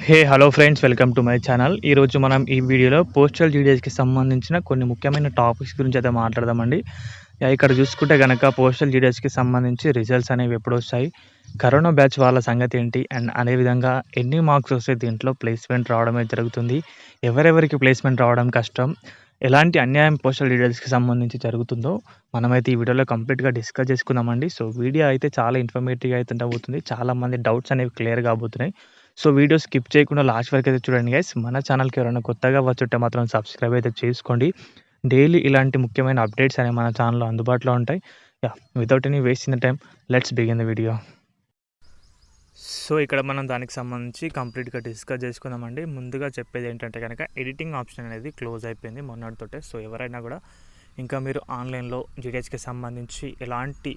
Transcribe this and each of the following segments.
Hello friends, welcome to my channel. ఈరోజు మనం ఈ వీడియోలో పోస్టల్ జీడీఎస్కి సంబంధించిన కొన్ని ముఖ్యమైన టాపిక్స్ గురించి అయితే మాట్లాడదామండి. ఇక్కడ చూసుకుంటే కనుక పోస్టల్ జీడీఎస్కి సంబంధించి రిజల్ట్స్ అనేవి ఎప్పుడు వస్తాయి, కరోనా బ్యాచ్ వాళ్ళ సంగతి ఏంటి, అండ్ అదేవిధంగా ఎన్ని మార్క్స్ వస్తే దీంట్లో ప్లేస్మెంట్ రావడమే జరుగుతుంది, ఎవరెవరికి ప్లేస్మెంట్ రావడం కష్టం, ఎలాంటి అన్యాయం పోస్టల్ డీటెయిల్స్కి సంబంధించి జరుగుతుందో మనమైతే ఈ వీడియోలో కంప్లీట్గా డిస్కస్ చేసుకుందామండి. సో వీడియో అయితే చాలా ఇన్ఫర్మేటివ్గా అయితే ఉండబోతుంది, చాలామంది డౌట్స్ అనేవి క్లియర్ కాబోతున్నాయి. సో వీడియో స్కిప్ చేయకుండా లాస్ట్ వరకు అయితే చూడండి గైస్. మన ఛానల్కి ఎవరైనా కొత్తగా వచ్చుంటే మాత్రం సబ్స్క్రైబ్ అయితే చేసుకోండి. డైలీ ఇలాంటి ముఖ్యమైన అప్డేట్స్ అనేవి మన ఛానల్లో అందుబాటులో ఉంటాయి. Without any waste in the time, let's begin the video. So ఇక్కడ మనం దానికి సంబంధించి కంప్లీట్గా డిస్కస్ చేసుకుందామండి. ముందుగా చెప్పేది ఏంటంటే కనుక ఎడిటింగ్ ఆప్షన్ అనేది క్లోజ్ అయిపోయింది మొన్నటితోటే. సో ఎవరైనా కూడా ఇంకా మీరు ఆన్లైన్లో జీడిఎస్కి సంబంధించి ఎలాంటి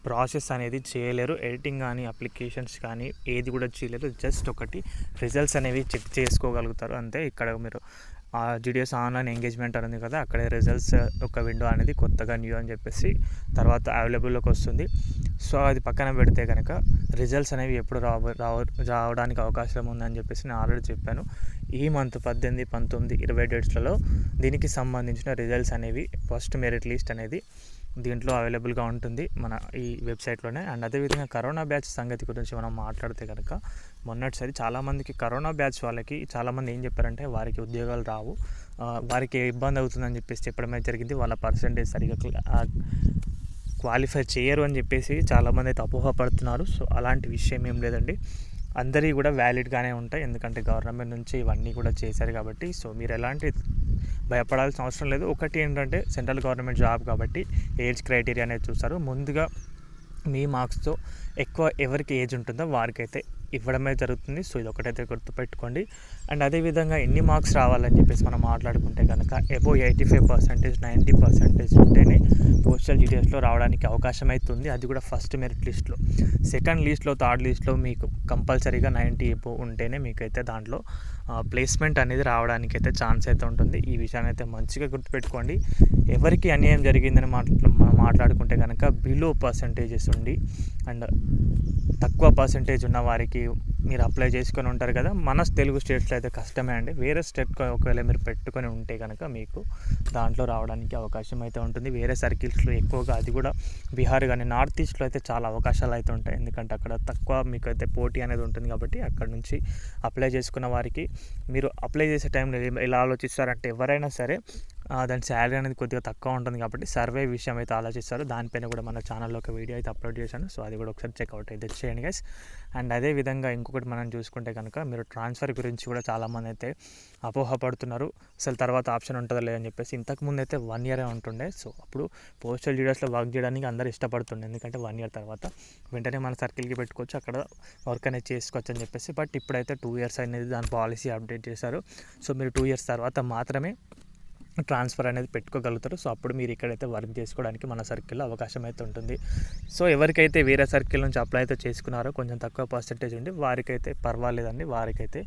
ప్రాసెస్ అనేది చేయలేరు. ఎడిటింగ్ కానీ అప్లికేషన్స్ కానీ ఏది కూడా చేయలేరు. జస్ట్ ఒకటి రిజల్ట్స్ అనేవి చెక్ చేసుకోగలుగుతారు అంతే. ఇక్కడ మీరు జీడిఎస్ ఆన్లైన్ ఎంగేజ్మెంట్ అనేది కదా, అక్కడ రిజల్ట్స్ ఒక విండో అనేది కొత్తగా న్యూ అని చెప్పేసి తర్వాత అవైలబుల్లోకి వస్తుంది. సో అది పక్కన పెడితే కనుక రిజల్ట్స్ అనేవి ఎప్పుడు రావడానికి అవకాశం ఉందని చెప్పేసి నేను ఆల్రెడీ చెప్పాను. ఈ మంత్ 18, 19, 20 డేట్స్లలో దీనికి సంబంధించిన రిజల్ట్స్ అనేవి ఫస్ట్ మెరిట్ లిస్ట్ అనేది దీంట్లో అవైలబుల్గా ఉంటుంది మన ఈ వెబ్సైట్లోనే. అండ్ అదేవిధంగా కరోనా బ్యాచ్ సంగతి గురించి మనం మాట్లాడితే కనుక మొన్నటిసారి చాలామందికి కరోనా బ్యాచ్ వాళ్ళకి చాలామంది ఏం చెప్పారంటే వారికి ఉద్యోగాలు రావు, వారికి ఇబ్బంది అవుతుందని చెప్పేసి చెప్పడమే జరిగింది. వాళ్ళ పర్సంటేజ్ సరిగా క్వాలిఫై చేయరు అని చెప్పేసి చాలామంది అయితే అపోహపడుతున్నారు. సో అలాంటి విషయం ఏం లేదండి, అందరివి కూడా వ్యాలిడ్గానే ఉంటాయి. ఎందుకంటే గవర్నమెంట్ నుంచి ఇవన్నీ కూడా చేశారు కాబట్టి. సో మీరు ఎలాంటి భయపడాల్సిన అవసరం లేదు. ఒకటి ఏంటంటే సెంట్రల్ గవర్నమెంట్ జాబ్ కాబట్టి ఏజ్ క్రైటీరియా అనేది చూస్తారు. ముందుగా మీ మార్క్స్తో ఎక్కువ ఎవరికి ఏజ్ ఉంటుందో వారికైతే ఇవ్వడమే జరుగుతుంది. సో ఇది ఒకటైతే గుర్తుపెట్టుకోండి. అండ్ అదేవిధంగా ఎన్ని మార్క్స్ రావాలని చెప్పేసి మనం మాట్లాడుకుంటే కనుక అబోవ్ 85%, 90% ఉంటేనే పోస్టల్ జీడిఎస్లో రావడానికి అవకాశం అవుతుంది. అది కూడా ఫస్ట్ మెరిట్ లిస్ట్లో. సెకండ్ లిస్ట్లో, థర్డ్ లిస్ట్లో మీకు కంపల్సరీగా 90 అబోవ్ ఉంటేనే మీకైతే దాంట్లో ప్లేస్మెంట్ అనేది రావడానికి అయితే ఛాన్స్ అయితే ఉంటుంది. ఈ విషయాన్ని అయితే మంచిగా గుర్తుపెట్టుకోండి. ఎవరికి అన్యాయం జరిగిందని మనం మాట్లాడుకుంటే కనుక బిలో పర్సంటేజెస్ ఉండి అండ్ తక్కువ పర్సంటేజ్ ఉన్న వారికి మీరు అప్లై చేసుకొని ఉంటారు కదా. మన తెలుగు స్టేట్స్లో అయితే కష్టమే అండి. వేరే స్టేట్ ఒకవేళ మీరు పెట్టుకొని ఉంటే కనుక మీకు దాంట్లో రావడానికి అవకాశం అయితే ఉంటుంది. వేరే సర్కిల్స్లో ఎక్కువగా, అది కూడా బీహార్ కానీ నార్త్ ఈస్ట్లో అయితే చాలా అవకాశాలు అయితే ఉంటాయి. ఎందుకంటే అక్కడ తక్కువ మీకు అయితే పోటీ అనేది ఉంటుంది కాబట్టి అక్కడ నుంచి అప్లై చేసుకున్న వారికి మీరు అప్లై చేసే టైంలో ఎలా ఆలోచిస్తారంటే ఎవరైనా సరే దాని శాలరీ అనేది కొద్దిగా తక్కువ ఉంటుంది కాబట్టి సర్వే విషయం అయితే ఆలోచిస్తారు. దానిపైన కూడా మన ఛానల్లో ఒక వీడియో అయితే అప్లోడ్ చేశాను. సో అది కూడా ఒకసారి చెక్అవుట్ అయితే చేయండి గైస్. అండ్ అదేవిధంగా ఇంకొకటి మనం చూసుకుంటే కనుక మీరు ట్రాన్స్ఫర్ గురించి కూడా చాలామంది అయితే అపోహపడుతున్నారు. అసలు తర్వాత ఆప్షన్ ఉంటుందో లేదని చెప్పేసి. ఇంతకుముందు అయితే 1 year ఉంటుండే. సో అప్పుడు పోస్టల్ జీడిఎస్లో వర్క్ చేయడానికి అందరూ ఇష్టపడుతుండే, ఎందుకంటే 1 year తర్వాత వెంటనే మన సర్కిల్కి పెట్టుకోవచ్చు, అక్కడ వర్క్ అనేది చేసుకోవచ్చు అని చెప్పేసి. బట్ ఇప్పుడైతే 2 years అనేది దాని పాలసీ అప్డేట్ చేశారు. సో మీరు 2 years తర్వాత మాత్రమే ట్రాన్స్ఫర్ అనేది పెట్టుకోగలుగుతారు. సో అప్పుడు మీరు ఇక్కడైతే వర్క్ చేసుకోవడానికి మన సర్కిల్లో అవకాశం అయితే ఉంటుంది. సో ఎవరికైతే వేరే సర్కిల్ నుంచి అప్లై అయితే చేసుకున్నారో కొంచెం తక్కువ పర్సంటేజ్ ఉండి వారికైతే పర్వాలేదండి, వారికైతే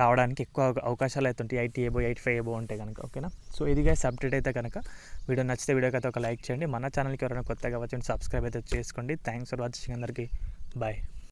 రావడానికి ఎక్కువ అవకాశాలు అయితే ఉంటాయి. 80 అబోవ్, 85 అబోవ్ ఉంటే కనుక. ఓకేనా. సో ఇది గైస్ అప్డేట్ అయితే కనుక వీడియో నచ్చితే వీడియోకి అయితే ఒక లైక్ చేయండి. మన ఛానల్కి ఎవరైనా కొత్తగా వచ్చి సబ్స్క్రైబ్ అయితే చేసుకోండి. థ్యాంక్స్ ఫర్ వాచింగ్ అందరికీ. బాయ్.